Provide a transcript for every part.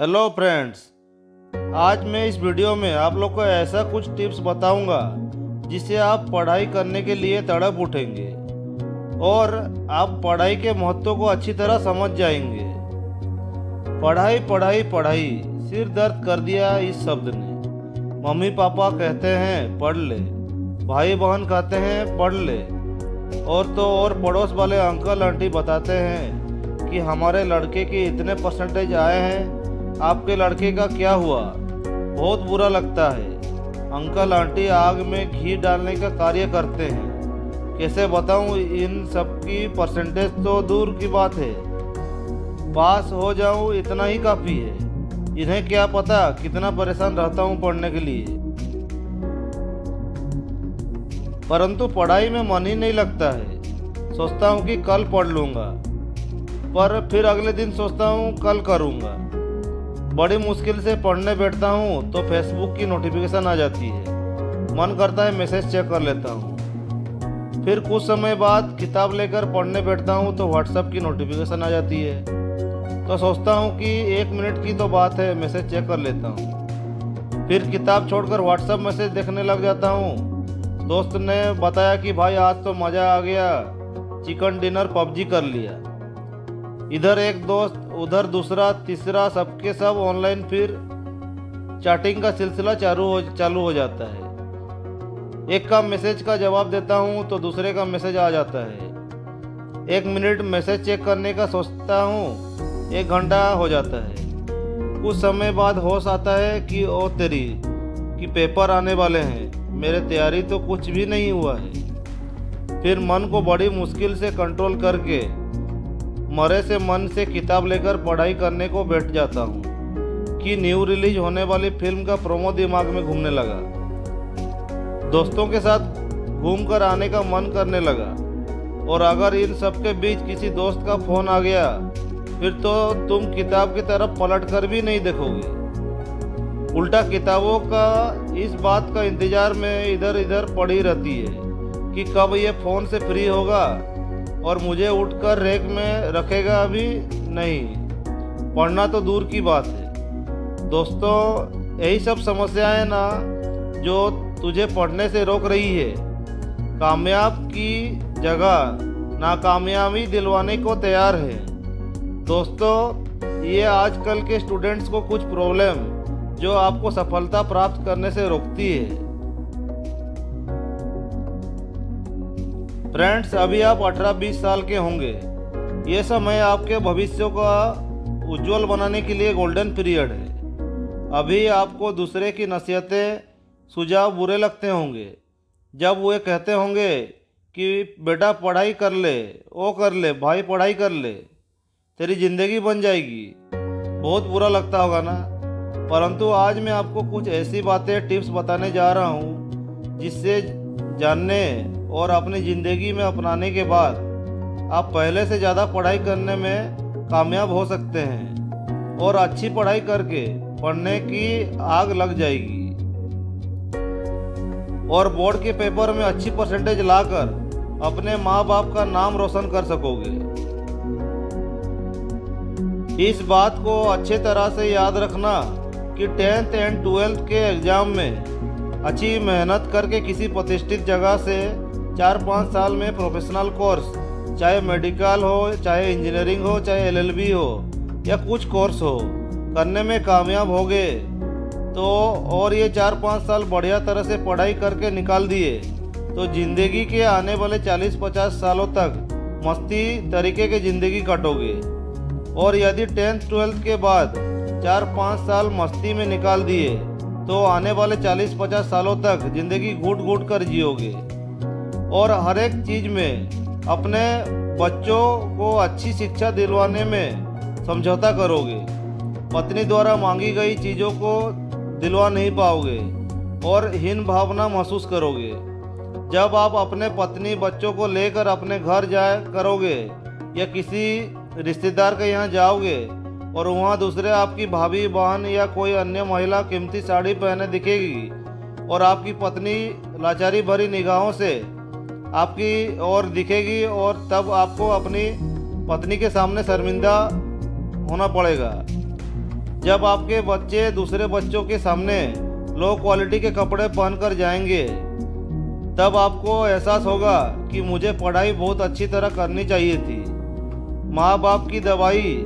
Hello friends, आज मैं इस वीडियो में आप लोग को ऐसा कुछ टिप्स बताऊंगा जिससे आप पढ़ाई करने के लिए तड़प उठेंगे और आप पढ़ाई के महत्व को अच्छी तरह समझ जाएंगे। पढ़ाई पढ़ाई पढ़ाई सिर दर्द कर दिया इस शब्द ने। मम्मी पापा कहते हैं पढ़ ले, भाई बहन कहते हैं पढ़ ले, और तो और पड़ोस वाले अंकल आंटी बताते हैं कि हमारे लड़के के इतने परसेंटेज आए हैं, आपके लड़के का क्या हुआ। बहुत बुरा लगता है। अंकल आंटी आग में घी डालने का कार्य करते हैं। कैसे बताऊं, इन सब की परसेंटेज तो दूर की बात है, पास हो जाऊं इतना ही काफ़ी है। इन्हें क्या पता कितना परेशान रहता हूं पढ़ने के लिए। परंतु पढ़ाई में मन ही नहीं लगता है। सोचता हूं कि कल पढ़ लूँगा, पर फिर अगले दिन सोचता हूं कल करूँगा। बड़ी मुश्किल से पढ़ने बैठता हूँ तो फेसबुक की नोटिफिकेशन आ जाती है। मन करता है मैसेज चेक कर लेता हूँ। फिर कुछ समय बाद किताब लेकर पढ़ने बैठता हूँ तो व्हाट्सएप की नोटिफिकेशन आ जाती है। तो सोचता हूँ कि 1 मिनट की तो बात है, मैसेज चेक कर लेता हूँ। फिर किताब छोड़कर व्हाट्सएप मैसेज देखने लग जाता हूँ। दोस्त ने बताया कि भाई आज तो मज़ा आ गया, चिकन डिनर पबजी कर लिया। इधर एक दोस्त, उधर दूसरा, तीसरा, सबके सब ऑनलाइन। फिर चैटिंग का सिलसिला चालू हो जाता है। एक का मैसेज का जवाब देता हूँ तो दूसरे का मैसेज आ जाता है। 1 मिनट मैसेज चेक करने का सोचता हूँ, 1 घंटा हो जाता है। कुछ समय बाद होश आता है कि ओ तेरी कि पेपर आने वाले हैं, मेरे तैयारी तो कुछ भी नहीं हुआ है। फिर मन को बड़ी मुश्किल से कंट्रोल करके मरे से मन से किताब लेकर पढ़ाई करने को बैठ जाता हूँ कि न्यू रिलीज होने वाली फिल्म का प्रोमो दिमाग में घूमने लगा। दोस्तों के साथ घूम कर आने का मन करने लगा, और अगर इन सब के बीच किसी दोस्त का फ़ोन आ गया फिर तो तुम किताब की तरफ पलट कर भी नहीं देखोगे। उल्टा किताबों का इस बात का इंतज़ार में इधर इधर पड़ी रहती है कि कब ये फ़ोन से फ्री होगा और मुझे उठकर रैक में रखेगा। अभी नहीं, पढ़ना तो दूर की बात है। दोस्तों, यही सब समस्याएं ना जो तुझे पढ़ने से रोक रही है, कामयाब की जगह नाकामयाबी दिलवाने को तैयार है। दोस्तों, ये आजकल के स्टूडेंट्स को कुछ प्रॉब्लम जो आपको सफलता प्राप्त करने से रोकती है। फ्रेंड्स, अभी आप 18-20 साल के होंगे। ये समय आपके भविष्य का उज्जवल बनाने के लिए गोल्डन पीरियड है। अभी आपको दूसरे की नसीहतें, सुझाव बुरे लगते होंगे जब वे कहते होंगे कि बेटा पढ़ाई कर ले, वो कर ले, भाई पढ़ाई कर ले, तेरी ज़िंदगी बन जाएगी। बहुत बुरा लगता होगा ना। परंतु आज मैं आपको कुछ ऐसी बातें, टिप्स बताने जा रहा हूँ जिससे जानने और अपनी ज़िंदगी में अपनाने के बाद आप पहले से ज़्यादा पढ़ाई करने में कामयाब हो सकते हैं और अच्छी पढ़ाई करके पढ़ने की आग लग जाएगी और बोर्ड के पेपर में अच्छी परसेंटेज लाकर अपने माँ बाप का नाम रोशन कर सकोगे। इस बात को अच्छे तरह से याद रखना कि 10th एंड 12th के एग्ज़ाम में अच्छी मेहनत करके किसी प्रतिष्ठित जगह से 4-5 साल में प्रोफेशनल कोर्स, चाहे मेडिकल हो, चाहे इंजीनियरिंग हो, चाहे LLB हो या कुछ कोर्स हो, करने में कामयाब हो गए तो, और ये 4-5 साल बढ़िया तरह से पढ़ाई करके निकाल दिए तो ज़िंदगी के आने वाले 40-50 सालों तक मस्ती तरीके की ज़िंदगी काटोगे। और यदि 10th 12th के बाद 4-5 साल मस्ती में निकाल दिए तो आने वाले 40-50 सालों तक ज़िंदगी घूट घूट कर जियोगे और हर एक चीज़ में अपने बच्चों को अच्छी शिक्षा दिलवाने में समझौता करोगे। पत्नी द्वारा मांगी गई चीज़ों को दिलवा नहीं पाओगे और हीन भावना महसूस करोगे। जब आप अपने पत्नी बच्चों को लेकर अपने घर जाया करोगे या किसी रिश्तेदार के यहाँ जाओगे और वहाँ दूसरे आपकी भाभी, बहन या कोई अन्य महिला कीमती साड़ी पहने दिखेगी और आपकी पत्नी लाचारी भरी निगाहों से आपकी ओर दिखेगी, और तब आपको अपनी पत्नी के सामने शर्मिंदा होना पड़ेगा। जब आपके बच्चे दूसरे बच्चों के सामने लो क्वालिटी के कपड़े पहनकर जाएंगे, तब आपको एहसास होगा कि मुझे पढ़ाई बहुत अच्छी तरह करनी चाहिए थी। माँ बाप की दवाई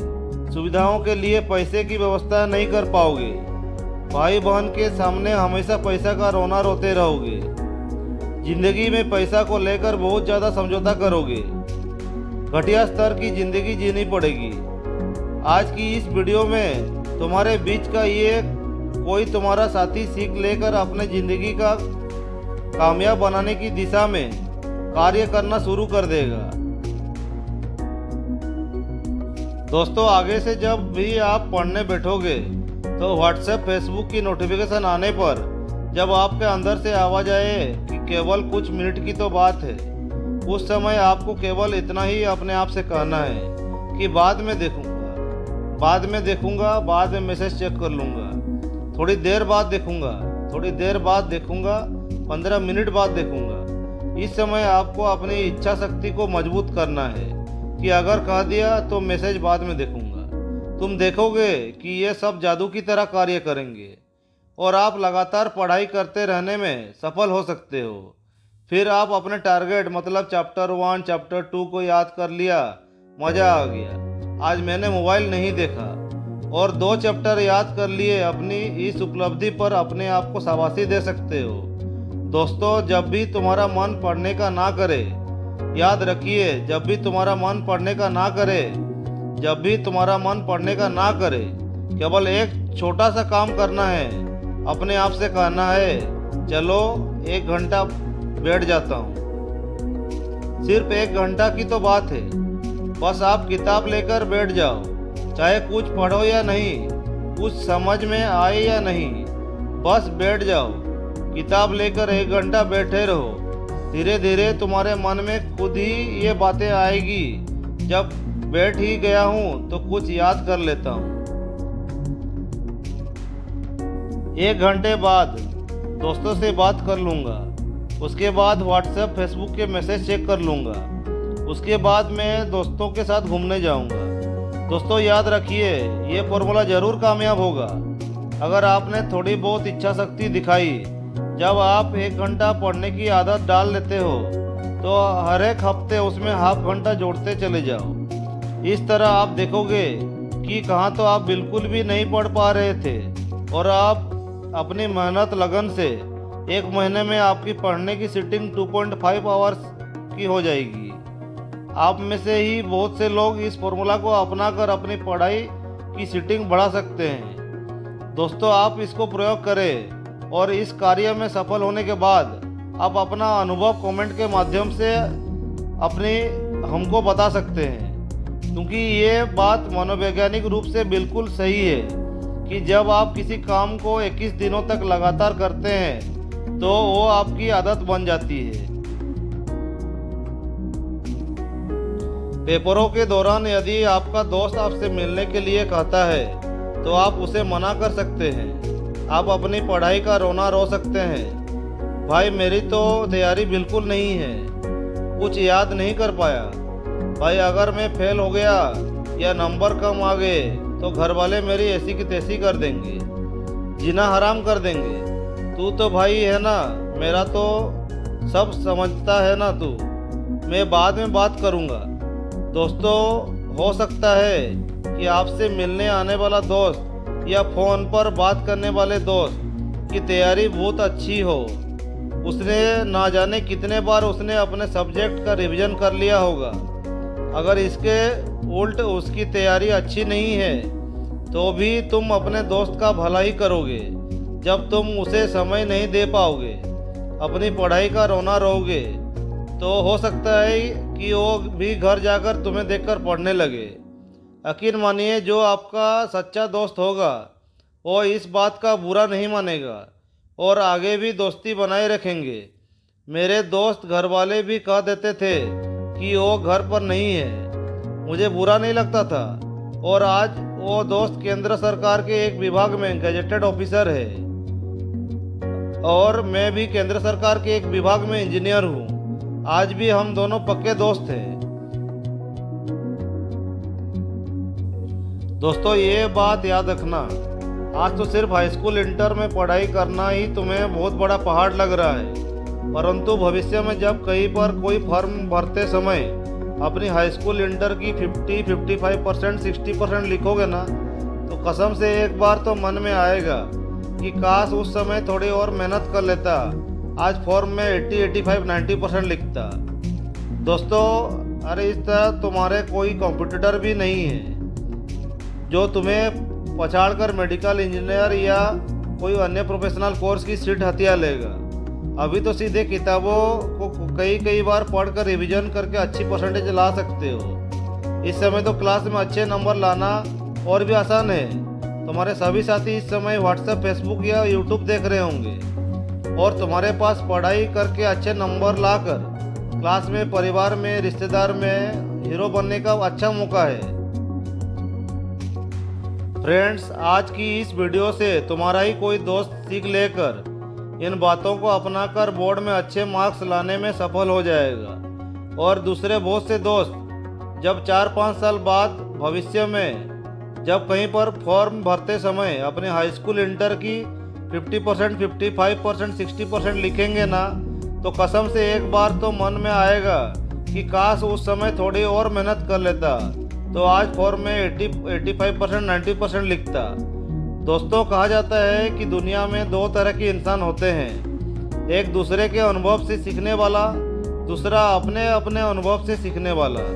सुविधाओं के लिए पैसे की व्यवस्था नहीं कर पाओगे। भाई बहन के सामने हमेशा पैसा का रोना रोते रहोगे। जिंदगी में पैसा को लेकर बहुत ज़्यादा समझौता करोगे। घटिया स्तर की ज़िंदगी जीनी पड़ेगी। आज की इस वीडियो में तुम्हारे बीच का ये कोई तुम्हारा साथी सीख लेकर अपने ज़िंदगी का कामयाब बनाने की दिशा में कार्य करना शुरू कर देगा। दोस्तों, आगे से जब भी आप पढ़ने बैठोगे तो व्हाट्सएप फेसबुक की नोटिफिकेशन आने पर जब आपके अंदर से आवाज़ आए कि केवल कुछ मिनट की तो बात है, उस समय आपको केवल इतना ही अपने आप से कहना है कि बाद में देखूंगा, बाद में मैसेज चेक कर लूँगा, थोड़ी देर बाद देखूंगा, 15 मिनट बाद देखूंगा। इस समय आपको अपनी इच्छा शक्ति को मजबूत करना है कि अगर कह दिया तो मैसेज बाद में देखूंगा। तुम देखोगे कि ये सब जादू की तरह कार्य करेंगे और आप लगातार पढ़ाई करते रहने में सफल हो सकते हो। फिर आप अपने टारगेट मतलब चैप्टर 1, चैप्टर 2 को याद कर लिया, मज़ा आ गया, आज मैंने मोबाइल नहीं देखा, और 2 चैप्टर याद कर लिए। अपनी इस उपलब्धि पर अपने आप को शाबाशी दे सकते हो। दोस्तों, जब भी तुम्हारा मन पढ़ने का ना करे, याद रखिए, जब भी तुम्हारा मन पढ़ने का ना करे, केवल एक छोटा सा काम करना है। अपने आप से कहना है, चलो 1 घंटा बैठ जाता हूँ। सिर्फ 1 घंटा की तो बात है, बस आप किताब लेकर बैठ जाओ, चाहे कुछ पढ़ो या नहीं, कुछ समझ में आए या नहीं, बस बैठ जाओ। किताब लेकर 1 घंटा बैठे रहो। धीरे धीरे तुम्हारे मन में खुद ही ये बातें आएगी, जब बैठ ही गया हूँ तो कुछ याद कर लेता हूँ। 1 घंटे बाद दोस्तों से बात कर लूँगा, उसके बाद व्हाट्सएप फेसबुक के मैसेज चेक कर लूँगा, उसके बाद मैं दोस्तों के साथ घूमने जाऊँगा। दोस्तों, याद रखिए, ये फॉर्मूला ज़रूर कामयाब होगा अगर आपने थोड़ी बहुत इच्छा शक्ति दिखाई। जब आप 1 घंटा पढ़ने की आदत डाल लेते हो तो हर एक हफ्ते उसमें ½ घंटा जोड़ते चले जाओ। इस तरह आप देखोगे कि कहाँ तो आप बिल्कुल भी नहीं पढ़ पा रहे थे और आप अपनी मेहनत लगन से 1 महीने में आपकी पढ़ने की सीटिंग 2.5 आवर्स की हो जाएगी। आप में से ही बहुत से लोग इस फॉर्मूला को अपनाकर अपनी पढ़ाई की सीटिंग बढ़ा सकते हैं। दोस्तों, आप इसको प्रयोग करें और इस कार्य में सफल होने के बाद आप अपना अनुभव कमेंट के माध्यम से हमको बता सकते हैं, क्योंकि ये बात मनोवैज्ञानिक रूप से बिल्कुल सही है कि जब आप किसी काम को 21 दिनों तक लगातार करते हैं तो वो आपकी आदत बन जाती है। पेपरों के दौरान यदि आपका दोस्त आपसे मिलने के लिए कहता है तो आप उसे मना कर सकते हैं। आप अपनी पढ़ाई का रोना रो सकते हैं, भाई मेरी तो तैयारी बिल्कुल नहीं है, कुछ याद नहीं कर पाया। भाई अगर मैं फेल हो गया या नंबर कम आ गए तो घर वाले मेरी ऐसी की तैसी कर देंगे, जीना हराम कर देंगे। तू तो भाई है ना, मेरा तो सब समझता है ना तू, मैं बाद में बात करूँगा। दोस्तों, हो सकता है कि आपसे मिलने आने वाला दोस्त या फ़ोन पर बात करने वाले दोस्त की तैयारी बहुत अच्छी हो। उसने ना जाने कितने बार उसने अपने सब्जेक्ट का रिवीजन कर लिया होगा। अगर इसके उल्ट उसकी तैयारी अच्छी नहीं है तो भी तुम अपने दोस्त का भला ही करोगे जब तुम उसे समय नहीं दे पाओगे, अपनी पढ़ाई का रोना रोओगे। तो हो सकता है कि वो भी घर जाकर तुम्हें देखकर पढ़ने लगे। यकीन मानिए, जो आपका सच्चा दोस्त होगा वो इस बात का बुरा नहीं मानेगा और आगे भी दोस्ती बनाए रखेंगे। मेरे दोस्त घर वाले भी कह देते थे कि वो घर पर नहीं है, मुझे बुरा नहीं लगता था, और आज वो दोस्त केंद्र सरकार के एक विभाग में गजेटेड ऑफिसर है और मैं भी केंद्र सरकार के एक विभाग में इंजीनियर हूँ। आज भी हम दोनों पक्के दोस्त हैं। दोस्तों ये बात याद रखना, आज तो सिर्फ हाई स्कूल इंटर में पढ़ाई करना ही तुम्हें बहुत बड़ा पहाड़ लग रहा है, परंतु भविष्य में जब कहीं पर कोई फॉर्म भरते समय अपनी हाई स्कूल इंटर की 50, 55%, 60% लिखोगे ना, तो कसम से एक बार तो मन में आएगा कि काश उस समय थोड़ी और मेहनत कर लेता, आज फॉर्म में 80, 85, 90% लिखता। दोस्तों अरे इस तरह तुम्हारे कोई कॉम्पिटिटर भी नहीं है जो तुम्हें पछाड़कर मेडिकल इंजीनियर या कोई अन्य प्रोफेशनल कोर्स की सीट हथिया लेगा। अभी तो सीधे किताबों को कई बार पढ़कर रिवीजन करके अच्छी परसेंटेज ला सकते हो। इस समय तो क्लास में अच्छे नंबर लाना और भी आसान है। तुम्हारे सभी साथी इस समय व्हाट्सएप, फेसबुक या यूट्यूब देख रहे होंगे और तुम्हारे पास पढ़ाई करके अच्छे नंबर लाकर क्लास में, परिवार में, रिश्तेदार में हीरो बनने का अच्छा मौका है। फ्रेंड्स आज की इस वीडियो से तुम्हारा ही कोई दोस्त सीख लेकर इन बातों को अपनाकर बोर्ड में अच्छे मार्क्स लाने में सफल हो जाएगा और दूसरे बहुत से दोस्त जब 4-5 साल बाद भविष्य में जब कहीं पर फॉर्म भरते समय अपने हाई स्कूल इंटर की 50%, 55%, 60% लिखेंगे ना, तो कसम से एक बार तो मन में आएगा कि काश उस समय थोड़ी और मेहनत कर लेता, तो आज फॉर्म में 80, 85%, 90% लिखता। दोस्तों कहा जाता है कि दुनिया में दो तरह के इंसान होते हैं, एक दूसरे के अनुभव से सीखने वाला, दूसरा अपने अपने अनुभव से सीखने वाला।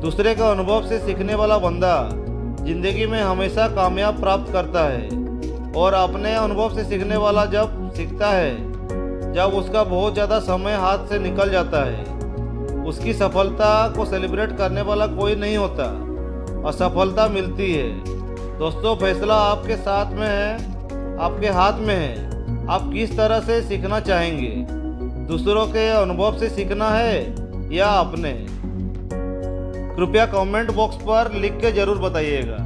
दूसरे का अनुभव से सीखने वाला बंदा जिंदगी में हमेशा कामयाब प्राप्त करता है और अपने अनुभव से सीखने वाला जब सीखता है जब उसका बहुत ज़्यादा समय हाथ से निकल जाता है, उसकी सफलता को सेलिब्रेट करने वाला कोई नहीं होता, असफलता मिलती है। दोस्तों फैसला आपके साथ में है, आपके हाथ में है, आप किस तरह से सीखना चाहेंगे, दूसरों के अनुभव से सीखना है या अपने। कृपया कमेंट बॉक्स पर लिख के ज़रूर बताइएगा।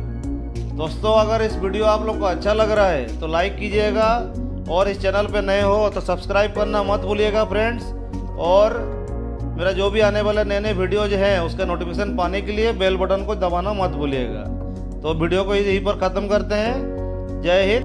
दोस्तों अगर इस वीडियो आप लोग को अच्छा लग रहा है तो लाइक कीजिएगा और इस चैनल पे नए हो तो सब्सक्राइब करना मत भूलिएगा फ्रेंड्स, और मेरा जो भी आने वाले नए वीडियोज हैं उसका नोटिफिकेशन पाने के लिए बेल बटन को दबाना मत भूलिएगा। तो वीडियो को यहीं पर ख़त्म करते हैं। जय हिंद।